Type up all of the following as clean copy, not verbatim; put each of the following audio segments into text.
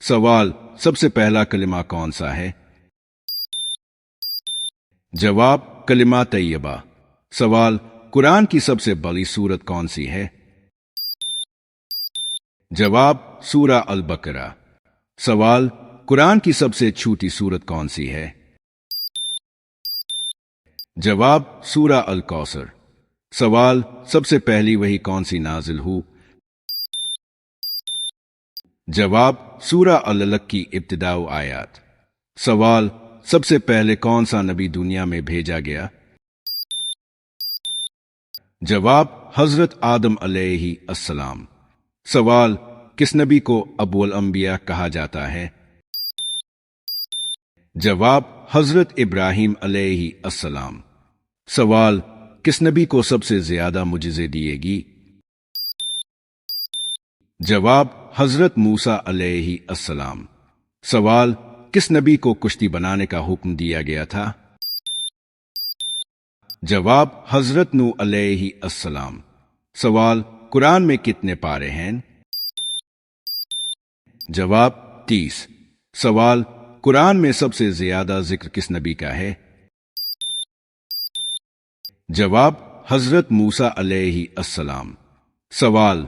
سوال، سب سے پہلا کلمہ کون سا ہے؟ جواب، کلمہ طیبہ۔ سوال، قرآن کی سب سے بڑی سورت کون سی ہے؟ جواب، سورہ البقرہ۔ سوال، قرآن کی سب سے چھوٹی سورت کون سی ہے؟ جواب، سورہ الکوثر۔ سوال، سب سے پہلی وحی کون سی نازل ہو؟ جواب، سورہ العلق کی ابتدائی آیات۔ سوال، سب سے پہلے کون سا نبی دنیا میں بھیجا گیا؟ جواب، حضرت آدم علیہ السلام۔ سوال، کس نبی کو ابو الانبیاء کہا جاتا ہے؟ جواب، حضرت ابراہیم علیہ السلام۔ سوال، کس نبی کو سب سے زیادہ معجزے دیے گی؟ جواب، حضرت موسیٰ علیہ السلام۔ سوال، کس نبی کو کشتی بنانے کا حکم دیا گیا تھا؟ جواب، حضرت نوح علیہ السلام۔ سوال، قرآن میں کتنے پارے ہیں؟ جواب، 30۔ سوال، قرآن میں سب سے زیادہ ذکر کس نبی کا ہے؟ جواب، حضرت موسیٰ علیہ السلام۔ سوال،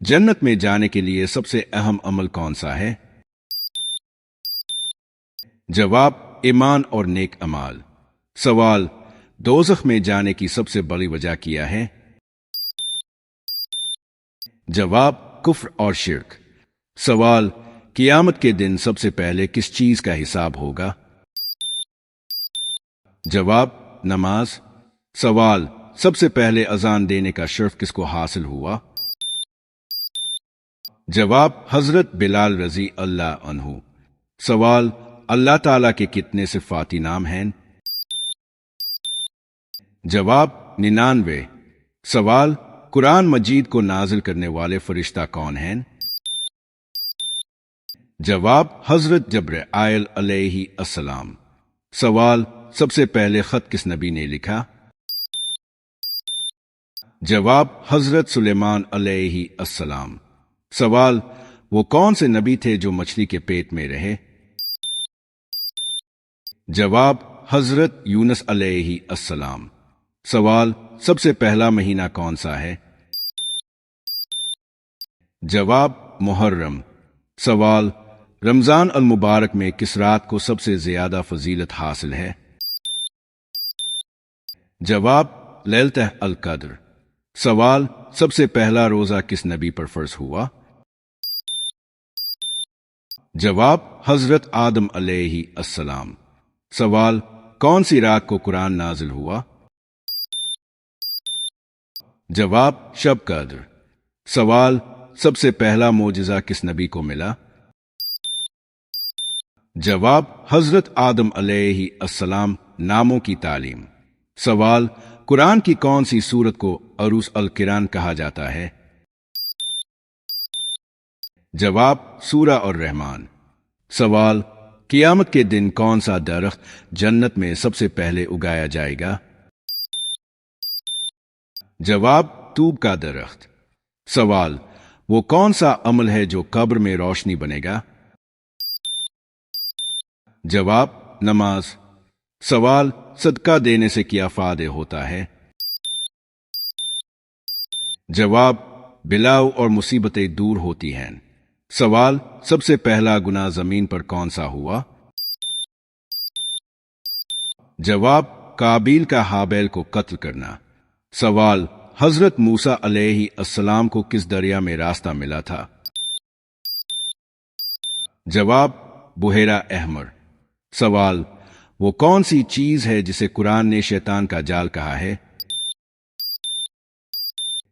جنت میں جانے کے لیے سب سے اہم عمل کون سا ہے؟ جواب، ایمان اور نیک اعمال۔ سوال، دوزخ میں جانے کی سب سے بڑی وجہ کیا ہے؟ جواب، کفر اور شرک۔ سوال، قیامت کے دن سب سے پہلے کس چیز کا حساب ہوگا؟ جواب، نماز۔ سوال، سب سے پہلے اذان دینے کا شرف کس کو حاصل ہوا؟ جواب، حضرت بلال رضی اللہ عنہ۔ سوال، اللہ تعالیٰ کے کتنے صفاتی نام ہیں؟ جواب، 99۔ سوال، قرآن مجید کو نازل کرنے والے فرشتہ کون ہیں؟ جواب، حضرت جبرائیل علیہ السلام۔ سوال، سب سے پہلے خط کس نبی نے لکھا؟ جواب، حضرت سلیمان علیہ السلام۔ سوال، وہ کون سے نبی تھے جو مچھلی کے پیٹ میں رہے؟ جواب، حضرت یونس علیہ السلام۔ سوال، سب سے پہلا مہینہ کون سا ہے؟ جواب، محرم۔ سوال، رمضان المبارک میں کس رات کو سب سے زیادہ فضیلت حاصل ہے؟ جواب، لیلۃ القدر۔ سوال، سب سے پہلا روزہ کس نبی پر فرض ہوا؟ جواب، حضرت آدم علیہ السلام۔ سوال، کون سی رات کو قرآن نازل ہوا؟ جواب، شب قدر۔ سوال، سب سے پہلا معجزہ کس نبی کو ملا؟ جواب، حضرت آدم علیہ السلام۔ ناموں کی تعلیم۔ سوال، قرآن کی کون سی سورت کو عروس القرآن کہا جاتا ہے؟ جواب، سورہ الرحمن۔ سوال، قیامت کے دن کون سا درخت جنت میں سب سے پہلے اگایا جائے گا؟ جواب، طوب کا درخت۔ سوال، وہ کون سا عمل ہے جو قبر میں روشنی بنے گا؟ جواب، نماز۔ سوال، صدقہ دینے سے کیا فائدہ ہوتا ہے؟ جواب، بلاؤ اور مصیبتیں دور ہوتی ہیں۔ سوال، سب سے پہلا گناہ زمین پر کون سا ہوا؟ جواب، قابیل کا حابیل کو قتل کرنا۔ سوال، حضرت موسیٰ علیہ السلام کو کس دریا میں راستہ ملا تھا؟ جواب، بحیرہ احمر۔ سوال، وہ کون سی چیز ہے جسے قرآن نے شیطان کا جال کہا ہے؟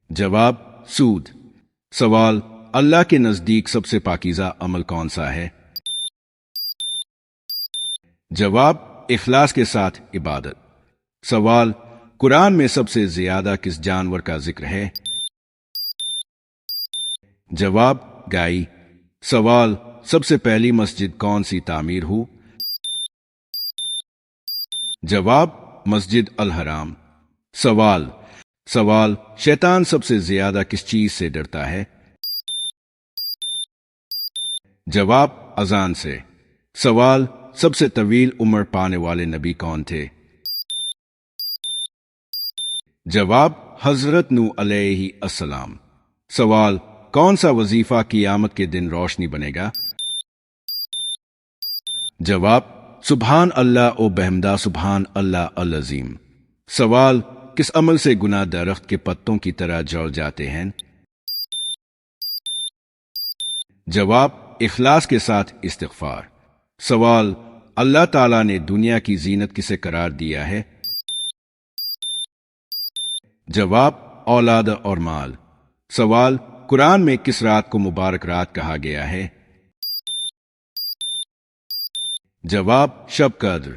جواب، سود۔ سوال، اللہ کے نزدیک سب سے پاکیزہ عمل کون سا ہے؟ جواب، اخلاص کے ساتھ عبادت۔ سوال، قرآن میں سب سے زیادہ کس جانور کا ذکر ہے؟ جواب، گائے۔ سوال، سب سے پہلی مسجد کون سی تعمیر ہو؟ جواب، مسجد الحرام۔ سوال، شیطان سب سے زیادہ کس چیز سے ڈرتا ہے؟ جواب، اذان سے۔ سوال، سب سے طویل عمر پانے والے نبی کون تھے؟ جواب، حضرت نوح علیہ السلام۔ سوال، کون سا وظیفہ قیامت کے دن روشنی بنے گا؟ جواب، سبحان اللہ و بحمدہ سبحان اللہ العظیم۔ سوال، کس عمل سے گناہ درخت کے پتوں کی طرح جڑ جاتے ہیں؟ جواب، اخلاص کے ساتھ استغفار۔ سوال، اللہ تعالیٰ نے دنیا کی زینت کسے قرار دیا ہے؟ جواب، اولاد اور مال۔ سوال، قرآن میں کس رات کو مبارک رات کہا گیا ہے؟ جواب، شب قدر۔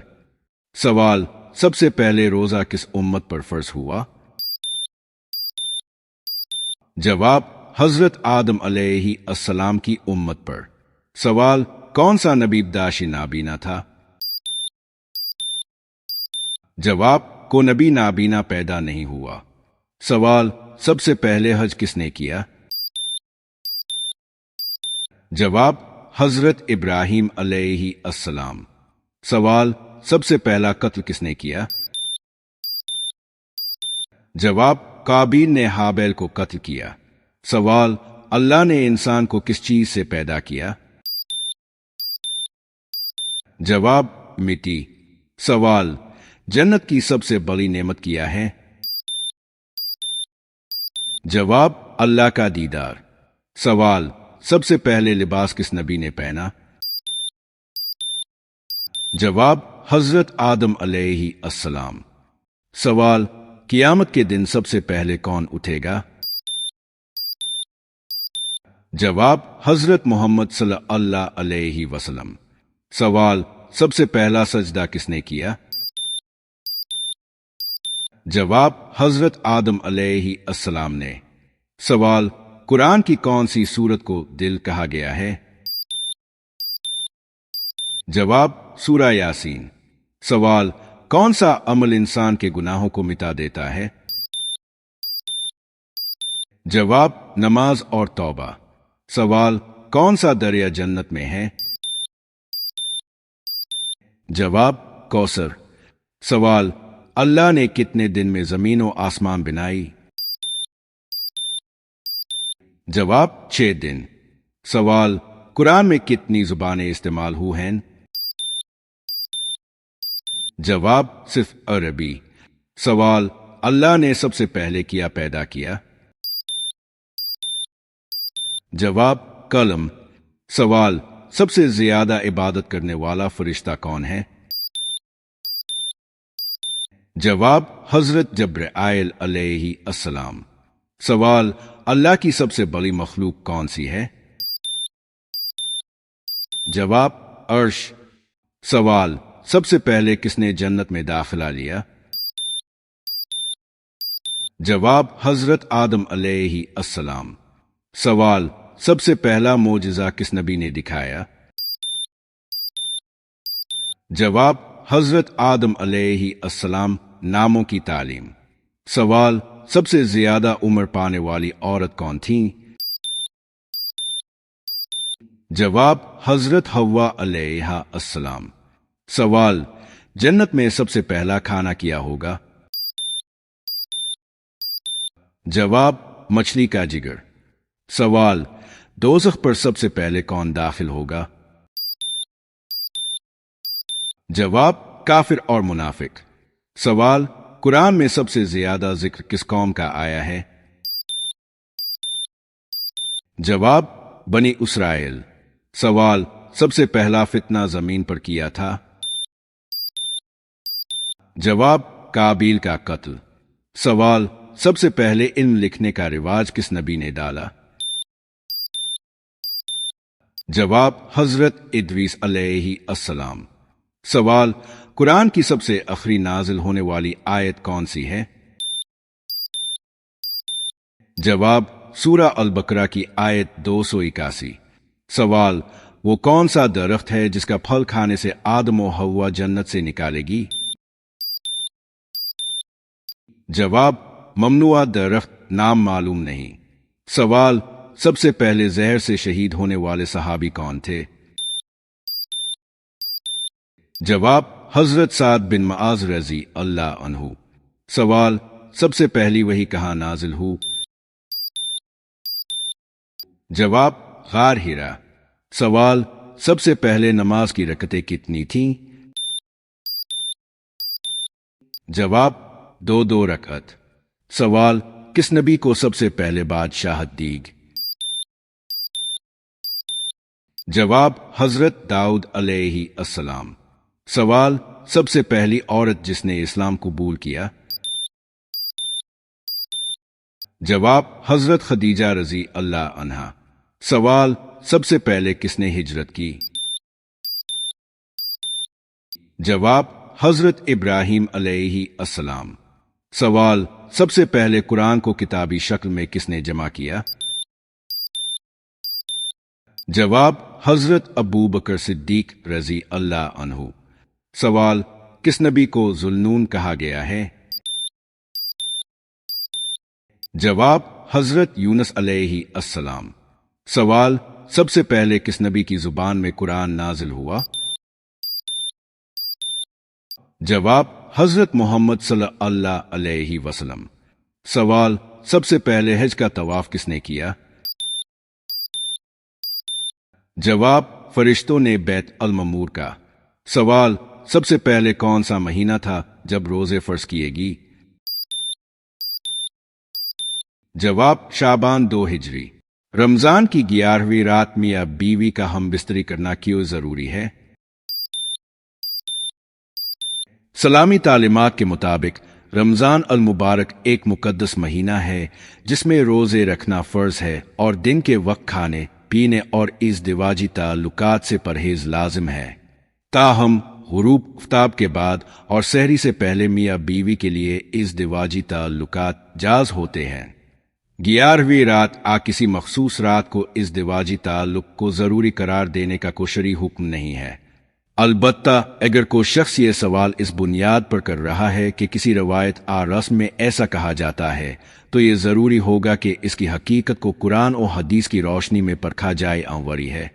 سوال، سب سے پہلے روزہ کس امت پر فرض ہوا؟ جواب، حضرت آدم علیہ السلام کی امت پر۔ سوال، کون سا نبی ابتدائی نابینا تھا؟ جواب، کو نبی نابینا پیدا نہیں ہوا۔ سوال، سب سے پہلے حج کس نے کیا؟ جواب، حضرت ابراہیم علیہ السلام۔ سوال، سب سے پہلا قتل کس نے کیا؟ جواب، قابیل نے حابیل کو قتل کیا۔ سوال، اللہ نے انسان کو کس چیز سے پیدا کیا؟ جواب، مٹی۔ سوال، جنت کی سب سے بڑی نعمت کیا ہے؟ جواب، اللہ کا دیدار۔ سوال، سب سے پہلے لباس کس نبی نے پہنا؟ جواب، حضرت آدم علیہ السلام۔ سوال، قیامت کے دن سب سے پہلے کون اٹھے گا؟ جواب، حضرت محمد صلی اللہ علیہ وسلم۔ سوال، سب سے پہلا سجدہ کس نے کیا؟ جواب، حضرت آدم علیہ السلام نے۔ سوال، قرآن کی کون سی سورت کو دل کہا گیا ہے؟ جواب، سورہ یاسین۔ سوال، کون سا عمل انسان کے گناہوں کو مٹا دیتا ہے؟ جواب، نماز اور توبہ۔ سوال، کون سا دریا جنت میں ہے؟ جواب، کوثر۔ سوال، اللہ نے کتنے دن میں زمین و آسمان بنائی؟ جواب، 6 دن۔ سوال، قرآن میں کتنی زبانیں استعمال ہوئی ہیں؟ جواب، صرف عربی۔ سوال، اللہ نے سب سے پہلے کیا پیدا کیا؟ جواب، قلم۔ سوال، سب سے زیادہ عبادت کرنے والا فرشتہ کون ہے؟ جواب، حضرت جبرائیل علیہ السلام۔ سوال، اللہ کی سب سے بڑی مخلوق کون سی ہے؟ جواب، عرش۔ سوال، سب سے پہلے کس نے جنت میں داخلہ لیا؟ جواب، حضرت آدم علیہ السلام۔ سوال، سب سے پہلا معجزہ کس نبی نے دکھایا؟ جواب، حضرت آدم علیہ السلام۔ ناموں کی تعلیم۔ سوال، سب سے زیادہ عمر پانے والی عورت کون تھیں؟ جواب، حضرت حوا علیہ السلام۔ سوال، جنت میں سب سے پہلا کھانا کیا ہوگا؟ جواب، مچھلی کا جگر۔ سوال، دوزخ پر سب سے پہلے کون داخل ہوگا؟ جواب، کافر اور منافق۔ سوال، قرآن میں سب سے زیادہ ذکر کس قوم کا آیا ہے؟ جواب، بنی اسرائیل۔ سوال، سب سے پہلا فتنہ زمین پر کیا تھا؟ جواب، قابیل کا قتل۔ سوال، سب سے پہلے علم لکھنے کا رواج کس نبی نے ڈالا؟ جواب، حضرت ادریس علیہ السلام۔ سوال، قرآن کی سب سے آخری نازل ہونے والی آیت کون سی ہے؟ جواب، سورہ البقرہ کی آیت 281۔ سوال، وہ کون سا درخت ہے جس کا پھل کھانے سے آدم و حوا جنت سے نکالے گی؟ جواب، ممنوعہ درخت، نام معلوم نہیں۔ سوال، سب سے پہلے زہر سے شہید ہونے والے صحابی کون تھے؟ جواب حضرت سعد بن معاذ رضی اللہ عنہ۔ سوال سب سے پہلی وحی کہاں نازل ہو؟ جواب غار ہرا۔ سوال سب سے پہلے نماز کی رکعتیں کتنی تھیں؟ جواب 2 رکعت۔ سوال کس نبی کو سب سے پہلے بادشاہت دی؟ جواب حضرت داؤد علیہ السلام۔ سوال سب سے پہلی عورت جس نے اسلام قبول کیا؟ جواب حضرت خدیجہ رضی اللہ عنہا۔ سوال سب سے پہلے کس نے ہجرت کی؟ جواب حضرت ابراہیم علیہ السلام۔ سوال سب سے پہلے قرآن کو کتابی شکل میں کس نے جمع کیا؟ جواب حضرت ابو بکر صدیق رضی اللہ عنہ۔ سوال کس نبی کو ذوالنون کہا گیا ہے؟ جواب حضرت یونس علیہ السلام۔ سوال سب سے پہلے کس نبی کی زبان میں قرآن نازل ہوا؟ جواب حضرت محمد صلی اللہ علیہ وسلم۔ سوال سب سے پہلے حج کا طواف کس نے کیا؟ جواب فرشتوں نے بیت المعمور کا۔ سوال سب سے پہلے کون سا مہینہ تھا جب روزے فرض کیے گی؟ جواب شعبان 2 ہجری۔ رمضان کی 11ویں رات میاں بیوی کا ہم بستری کرنا کیوں ضروری ہے؟ اسلامی تعلیمات کے مطابق رمضان المبارک ایک مقدس مہینہ ہے جس میں روزے رکھنا فرض ہے اور دن کے وقت کھانے پینے اور ازدواجی تعلقات سے پرہیز لازم ہے۔ تاہم غروب آفتاب کے بعد اور سحری سے پہلے میاں بیوی کے لیے ازدواجی تعلقات جائز ہوتے ہیں۔ 11ویں رات کسی مخصوص رات کو ازدواجی تعلق کو ضروری قرار دینے کا کوئی شرعی حکم نہیں ہے۔ البتہ اگر کوئی شخص یہ سوال اس بنیاد پر کر رہا ہے کہ کسی روایت رسم میں ایسا کہا جاتا ہے تو یہ ضروری ہوگا کہ اس کی حقیقت کو قرآن و حدیث کی روشنی میں پرکھا جائے۔ انوری ہے۔